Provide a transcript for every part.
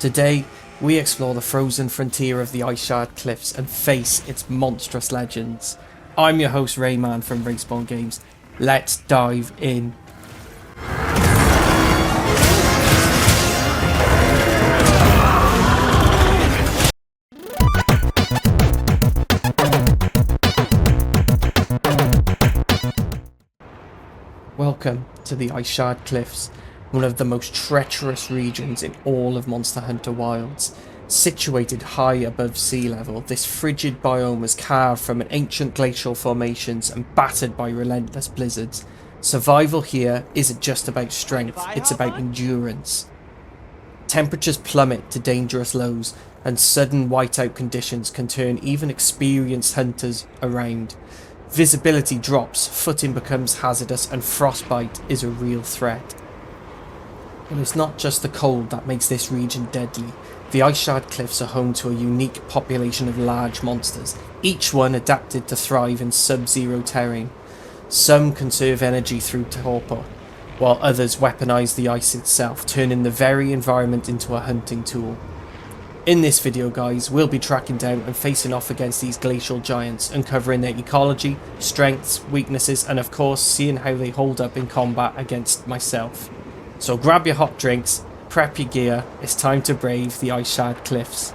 Today, we explore the frozen frontier of the Iceshard Cliffs and face its monstrous legends. I'm your host Rayman from Respawn Games. Let's dive in. Welcome to the Iceshard Cliffs, one of the most treacherous regions in all of Monster Hunter Wilds. Situated high above sea level, this frigid biome was carved from ancient glacial formations and battered by relentless blizzards. Survival here isn't just about strength, it's about endurance. Temperatures plummet to dangerous lows, and sudden whiteout conditions can turn even experienced hunters around. Visibility drops, footing becomes hazardous, and frostbite is a real threat. But it's not just the cold that makes this region deadly. The Iceshard Cliffs are home to a unique population of large monsters, each one adapted to thrive in sub-zero terrain. Some conserve energy through torpor, while others weaponize the ice itself, turning the very environment into a hunting tool. In this video, guys, we'll be tracking down and facing off against these glacial giants, uncovering their ecology, strengths, weaknesses, and of course seeing how they hold up in combat against myself. So grab your hot drinks, prep your gear, it's time to brave the Iceshard Cliffs.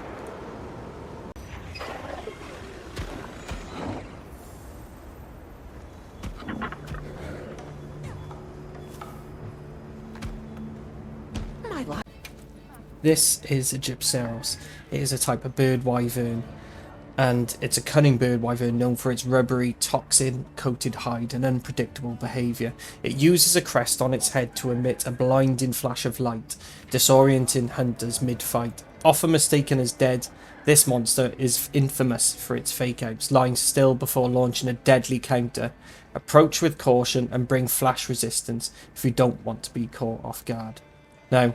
This is a Gypceros. It is a type of bird wyvern, and it's a cunning bird wyvern known for its rubbery, toxin-coated hide and unpredictable behaviour. It uses a crest on its head to emit a blinding flash of light, disorienting hunters mid-fight. Often mistaken as dead, this monster is infamous for its fake-outs, lying still before launching a deadly counter. Approach with caution and bring flash resistance if you don't want to be caught off guard. Now,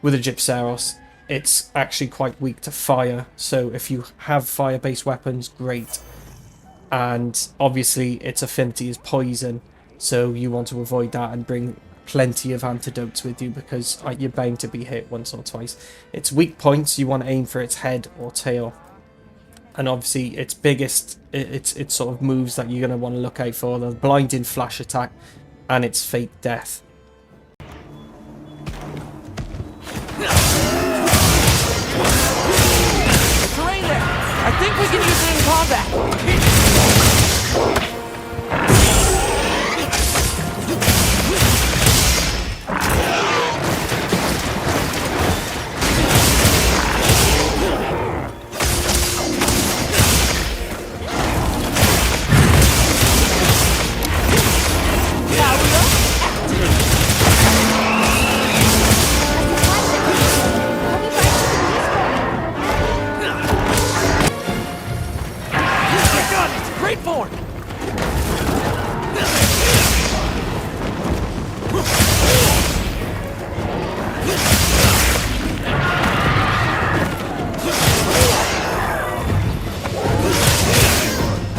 with a Gypceros, it's actually quite weak to fire, so if you have fire-based weapons, great. And obviously its affinity is poison, so you want to avoid that and bring plenty of antidotes with you because you're bound to be hit once or twice. Its weak points, you want to aim for its head or tail. And obviously its biggest, its sort of moves that you're going to want to look out for, the blinding flash attack and its fake death. I think we can use it in combat! Great form!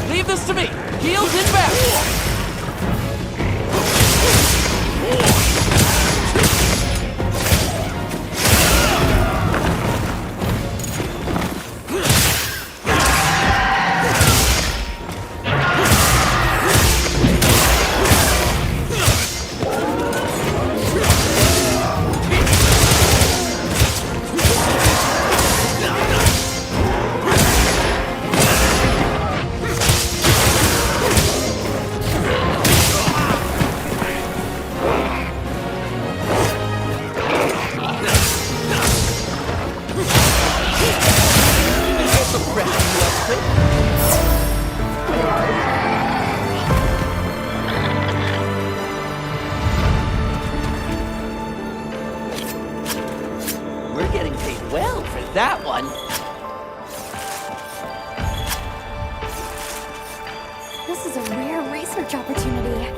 Leave this to me! Heels inbound! We're getting paid well for that one. This is a rare research opportunity.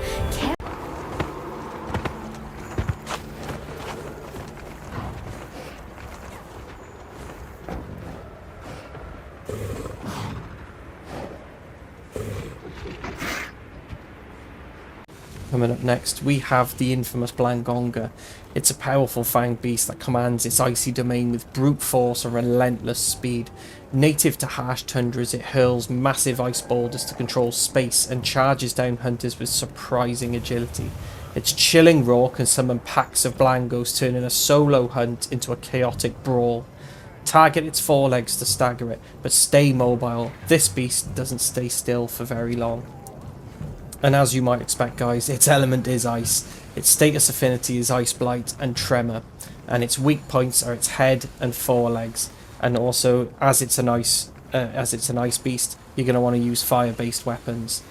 Coming up next, we have the infamous Blangonga. It's a powerful Fang beast that commands its icy domain with brute force and relentless speed. Native to harsh tundras, it hurls massive ice boulders to control space and charges down hunters with surprising agility. Its chilling roar can summon packs of Blangos, turning a solo hunt into a chaotic brawl. Target its forelegs to stagger it, but stay mobile. This beast doesn't stay still for very long. And as you might expect, guys, its element is ice. Its status affinity is ice blight and tremor, and its weak points are its head and forelegs. And also, as it's an ice beast, you're going to want to use fire-based weapons.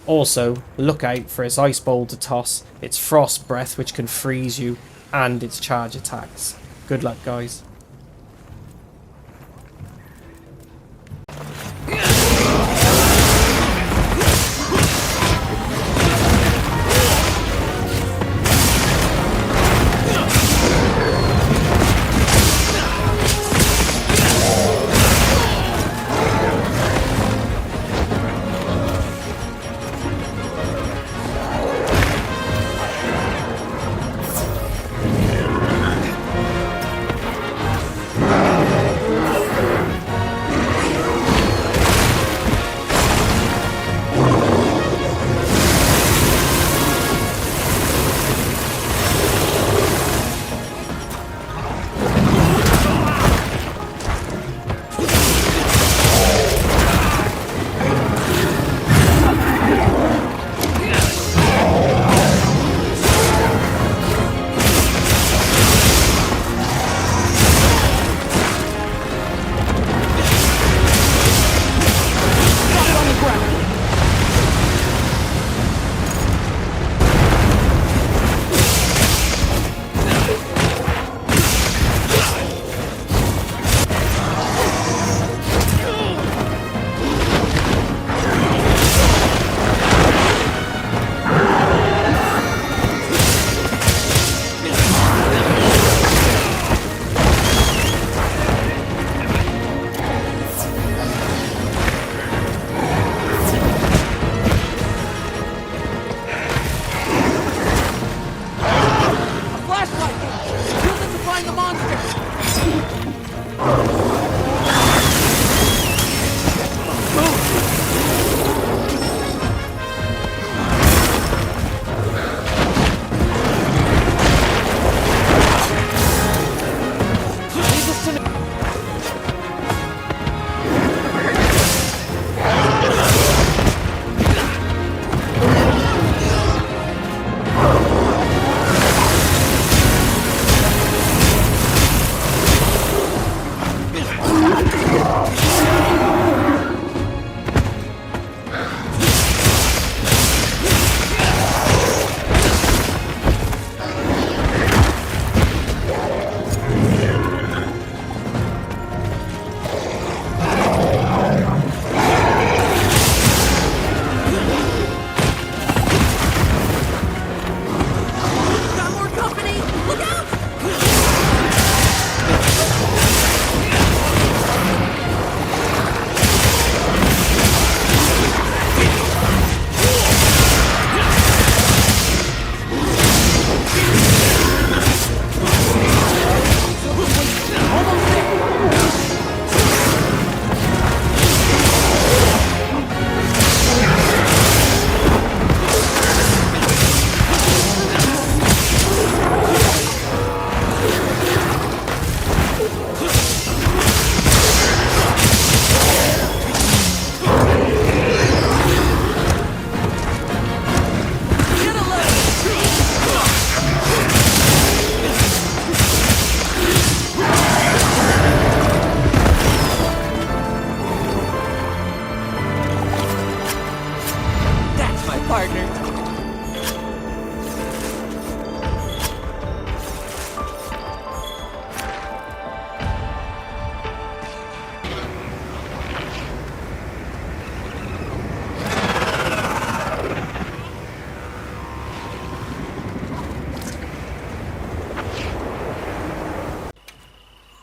Also, look out for its ice boulder toss, its frost breath, which can freeze you, and its charge attacks. Good luck, guys.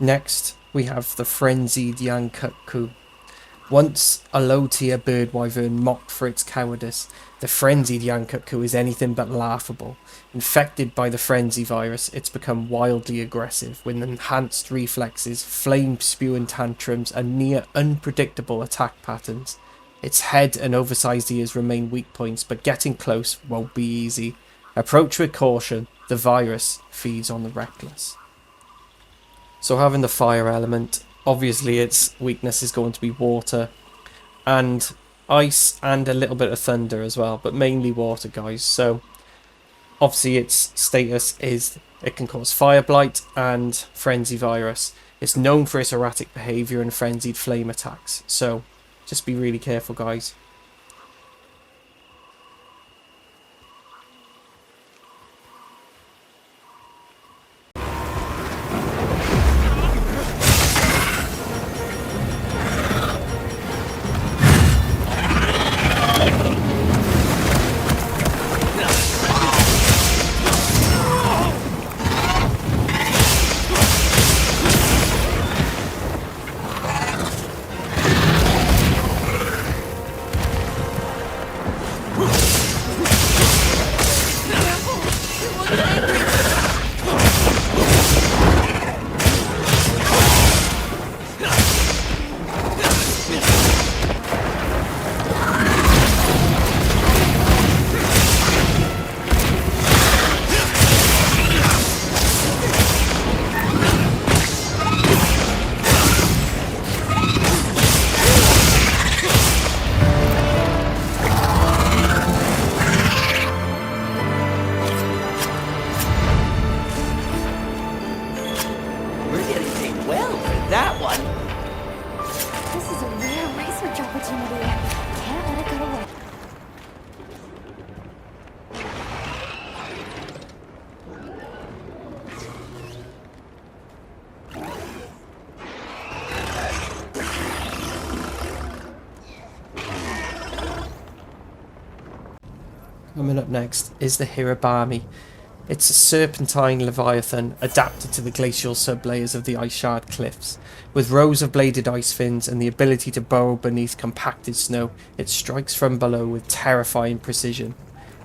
Next, we have the frenzied young Kut-Ku. Once a low-tier bird wyvern mocked for its cowardice, the frenzied young Kut-Ku is anything but laughable. Infected by the frenzy virus, it's become wildly aggressive, with enhanced reflexes, flame-spewing tantrums, and near unpredictable attack patterns. Its head and oversized ears remain weak points, but getting close won't be easy. Approach with caution, the virus feeds on the reckless. So having the fire element, obviously its weakness is going to be water and ice and a little bit of thunder as well, but mainly water, guys. So obviously its status is it can cause fire blight and frenzy virus. It's known for its erratic behavior and frenzied flame attacks, so just be really careful, guys. Coming up next is the Hirabami. It's a serpentine leviathan adapted to the glacial sublayers of the Iceshard Cliffs. With rows of bladed ice fins and the ability to burrow beneath compacted snow, it strikes from below with terrifying precision.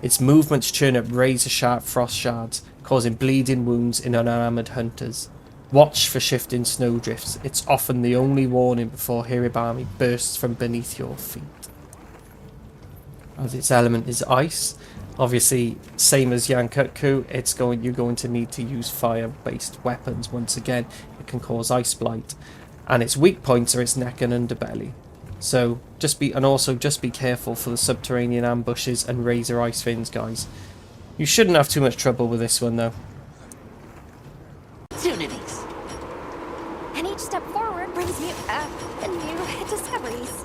Its movements churn up razor-sharp frost shards, causing bleeding wounds in unarmoured hunters. Watch for shifting snowdrifts. It's often the only warning before Hirabami bursts from beneath your feet. As its element is ice, obviously same as young Kut-Ku, you're going to need to use fire-based weapons once again. It can cause ice blight, and its weak points are its neck and underbelly. So just be careful for the subterranean ambushes and razor ice fins, guys. You shouldn't have too much trouble with this one though. Opportunities. And each step forward brings me new discoveries.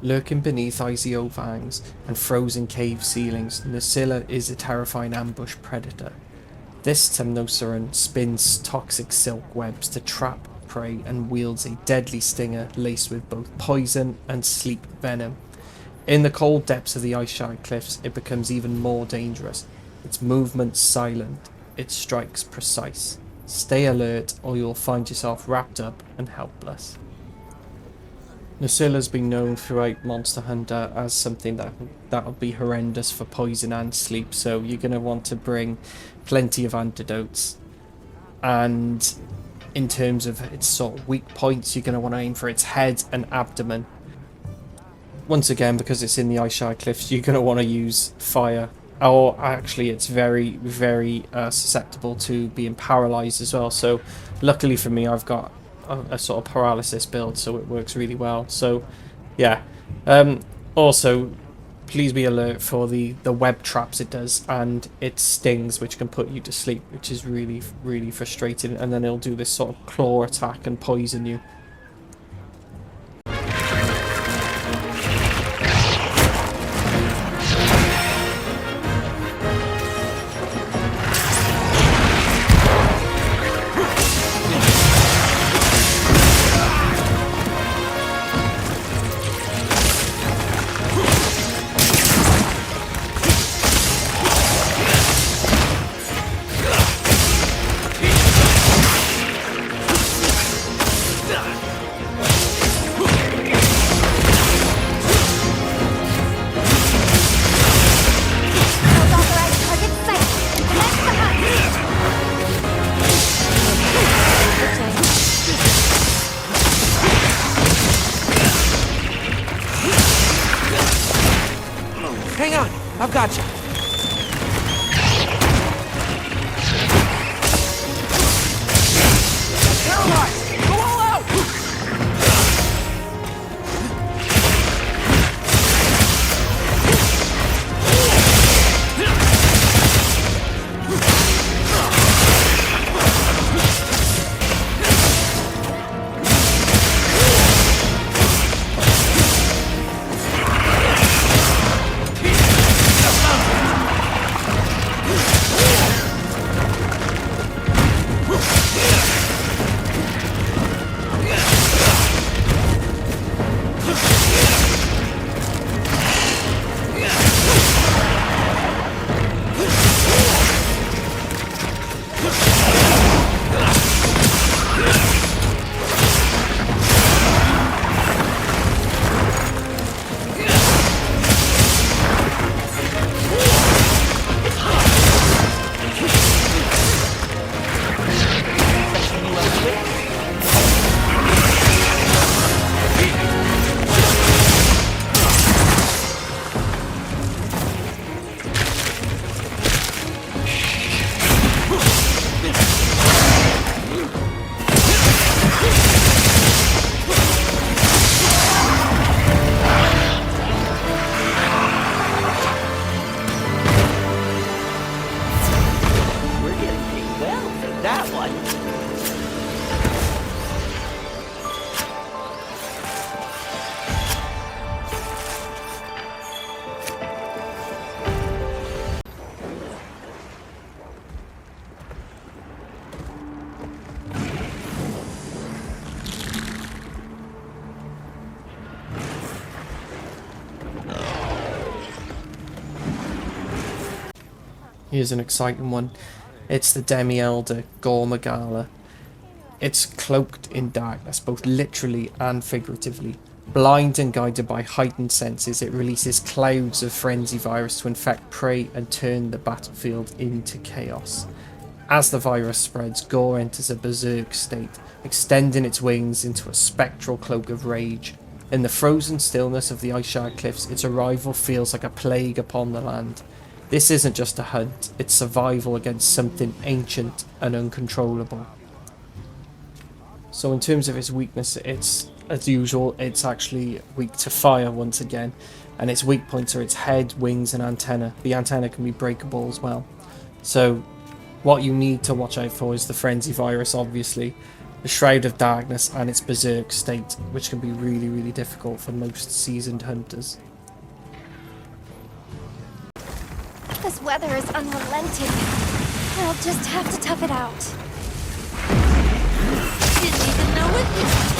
Lurking beneath icy overhangs and frozen cave ceilings, Nucilla is a terrifying ambush predator. This Temnoceran spins toxic silk webs to trap prey and wields a deadly stinger laced with both poison and sleep venom. In the cold depths of the Iceshard Cliffs, it becomes even more dangerous. Its movements silent, its strikes precise. Stay alert or you'll find yourself wrapped up and helpless. Nucilla's been known throughout Monster Hunter as something that'll be horrendous for poison and sleep, so you're going to want to bring plenty of antidotes. And in terms of its sort of weak points, you're going to want to aim for its head and abdomen. Once again, because it's in the Iceshard Cliffs, you're going to want to use fire. Or actually, it's very, very susceptible to being paralyzed as well. So luckily for me, I've got a sort of paralysis build, so it works really well. So yeah, also please be alert for the web traps it does and its stings, which can put you to sleep, which is really, really frustrating. And then it'll do this sort of claw attack and poison you. Hang on, I've got you. Paralyzed! Go all out! Here's an exciting one. It's the Demi-Elder Gormagala. It's cloaked in darkness, both literally and figuratively. Blind and guided by heightened senses, it releases clouds of frenzy virus to infect prey and turn the battlefield into chaos. As the virus spreads, Gore enters a berserk state, extending its wings into a spectral cloak of rage. In the frozen stillness of the Iceshard Cliffs, its arrival feels like a plague upon the land. This isn't just a hunt, it's survival against something ancient and uncontrollable. So in terms of its weakness, it's, as usual, it's actually weak to fire once again. And its weak points are its head, wings and antenna. The antenna can be breakable as well. So what you need to watch out for is the frenzy virus, obviously. the Shroud of Darkness and its berserk state, which can be really, really difficult for most seasoned hunters. This weather is unrelenting. I'll just have to tough it out. Didn't even know it.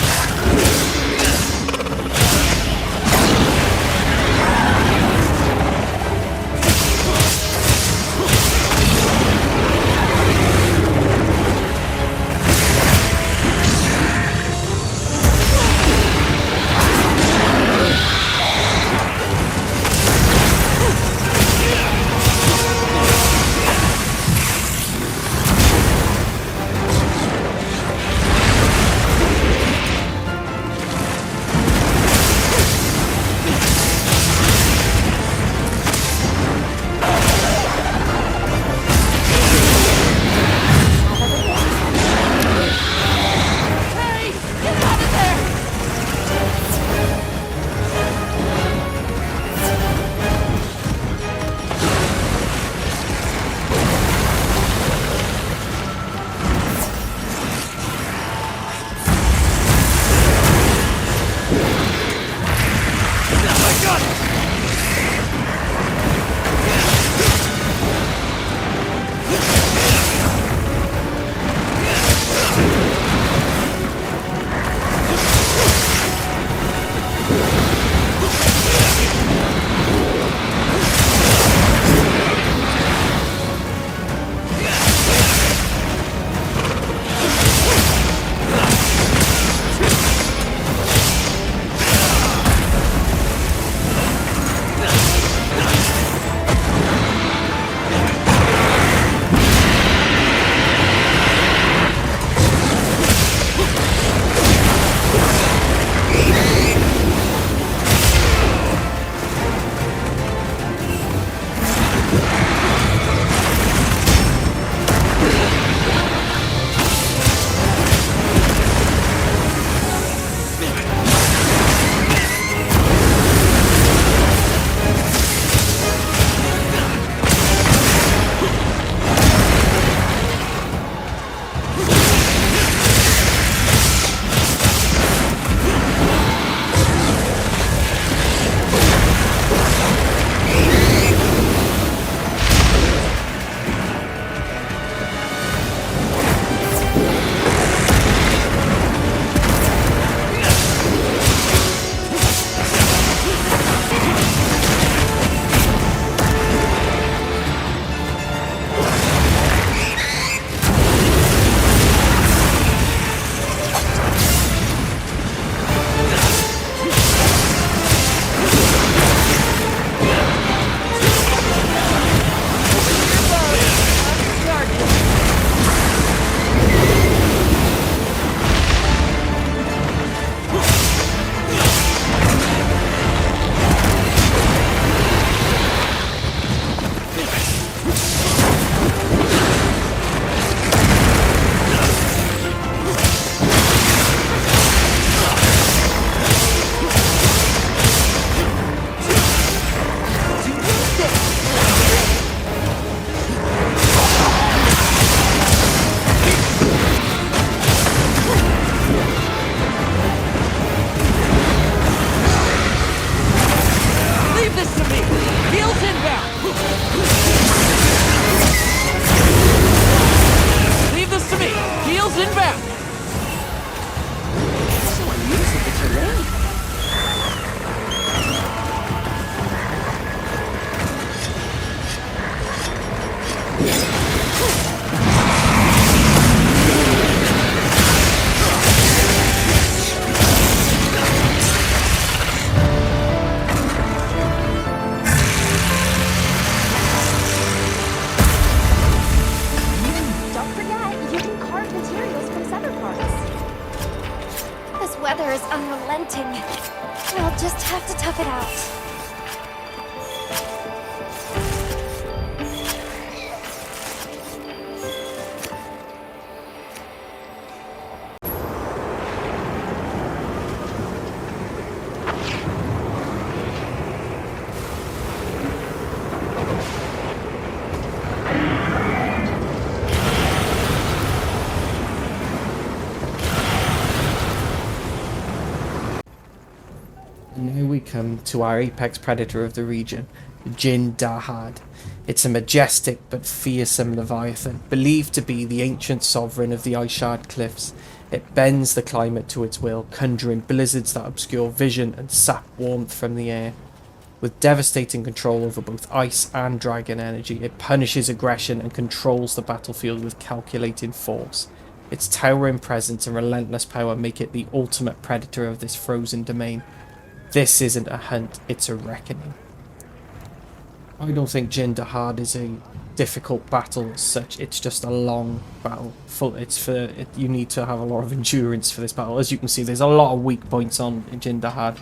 weather is unrelenting. I'll just have to tough it out. Now we come to our apex predator of the region, Jin Dahad. It's a majestic but fearsome leviathan, believed to be the ancient sovereign of the Iceshard Cliffs. It bends the climate to its will, conjuring blizzards that obscure vision and sap warmth from the air. With devastating control over both ice and dragon energy, it punishes aggression and controls the battlefield with calculating force. Its towering presence and relentless power make it the ultimate predator of this frozen domain. This isn't a hunt, it's a reckoning. I don't think Jin Dahad is a difficult battle as such. It's just a long battle. You need to have a lot of endurance for this battle. As you can see, there's a lot of weak points on Jin Dahad,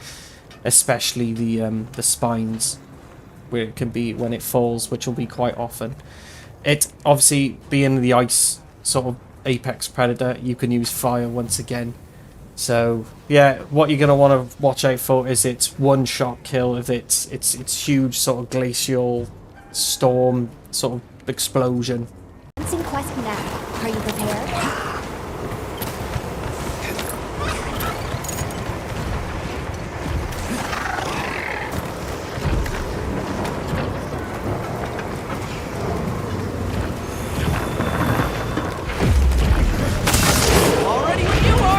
especially the spines, where it can be when it falls, which will be quite often. It obviously being the ice sort of apex predator, you can use fire once again. So yeah, what you're gonna want to watch out for is its one-shot kill of its huge sort of glacial storm sort of explosion. Dancing quest now. Are you prepared? Already when you are!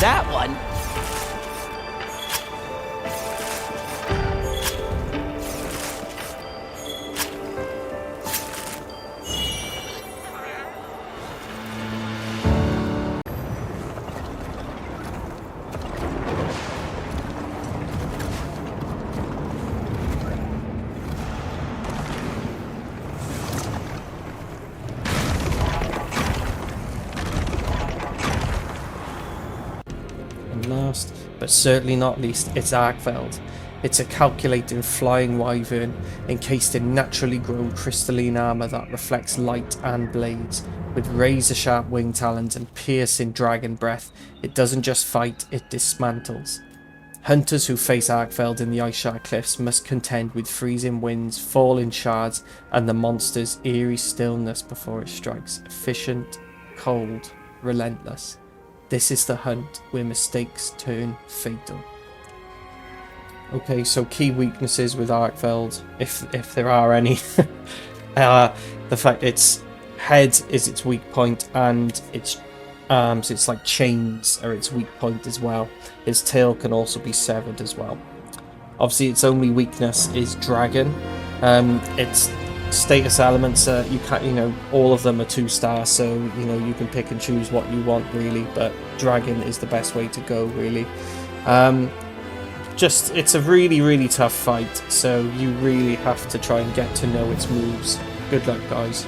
that one. Last, but certainly not least, it's Arkfeld. It's a calculating flying wyvern encased in naturally grown crystalline armour that reflects light and blades. With razor-sharp wing talons and piercing dragon breath, it doesn't just fight, it dismantles. Hunters who face Arkfeld in the Iceshard Cliffs must contend with freezing winds, falling shards, and the monster's eerie stillness before it strikes. Efficient, cold, relentless. This is the hunt where mistakes turn fatal. Okay, so key weaknesses with Arkfeld, if there are any. The fact its head is its weak point, and its arms, it's like chains, are its weak point as well. Its tail can also be severed as well. Obviously, its only weakness is dragon. Its status elements, you can't, all of them are 2-star, so you can pick and choose what you want really, but dragon is the best way to go really. It's a really tough fight, so you really have to try and get to know its moves. Good luck, guys.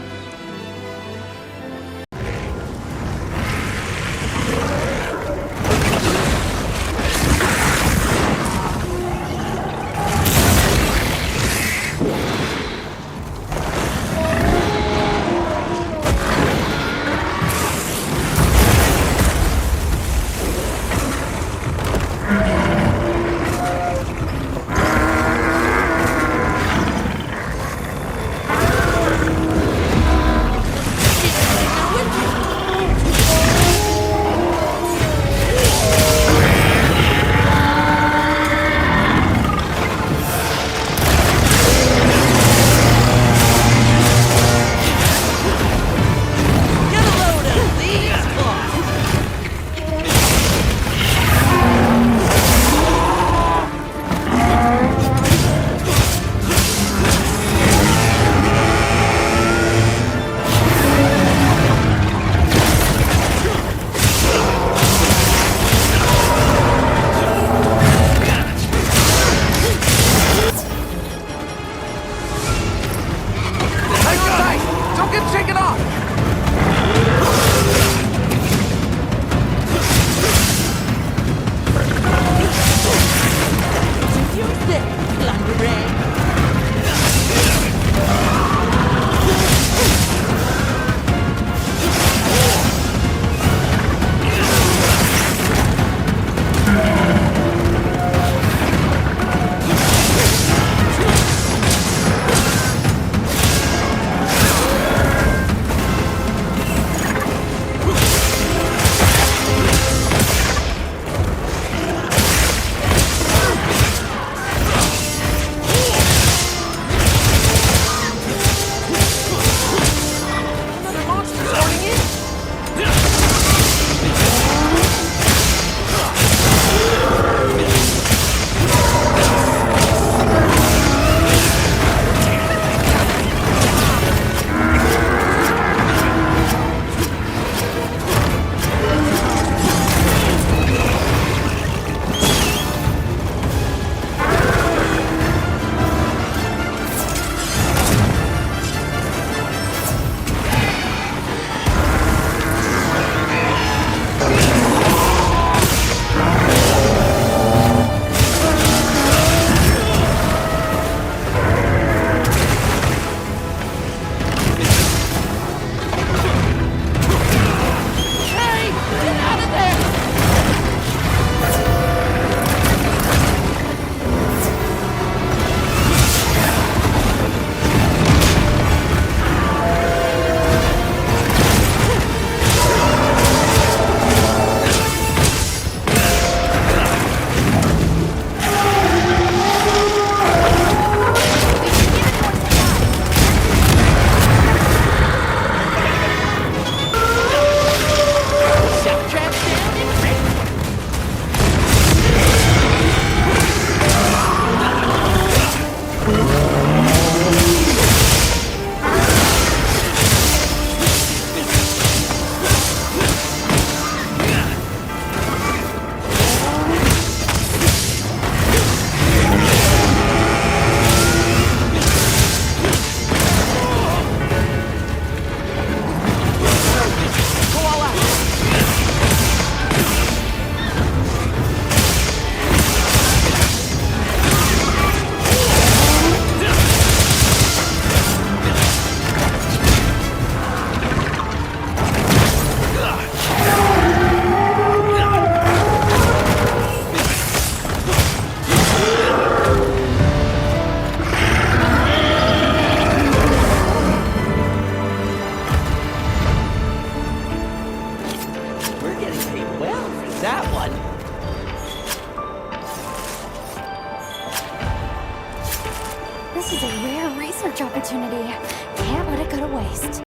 rare research opportunity. Can't let it go to waste.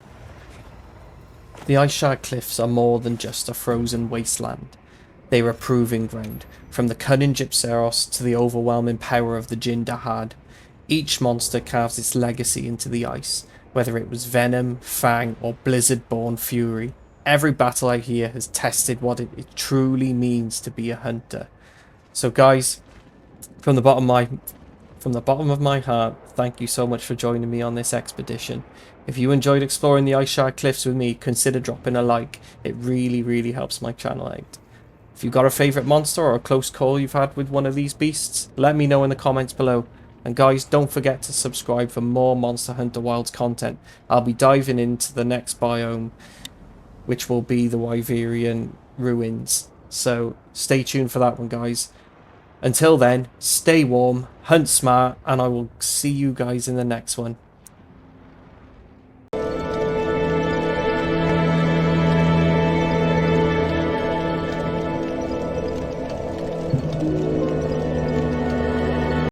The Iceshard Cliffs are more than just a frozen wasteland. They are a proving ground, from the cunning Gypceros to the overwhelming power of the Jin Dahad. Each monster carves its legacy into the ice, whether it was venom, fang, or blizzard-born fury. Every battle out here has tested what it truly means to be a hunter. So guys, from the bottom of my heart, thank you so much for joining me on this expedition. If you enjoyed exploring the Iceshard Cliffs with me, consider dropping a like. It really helps my channel out. If you've got a favourite monster or a close call you've had with one of these beasts, let me know in the comments below. And guys, don't forget to subscribe for more Monster Hunter Wilds content. I'll be diving into the next biome, which will be the Wyverian ruins. So stay tuned for that one, guys. Until then, stay warm, hunt smart, and I will see you guys in the next one.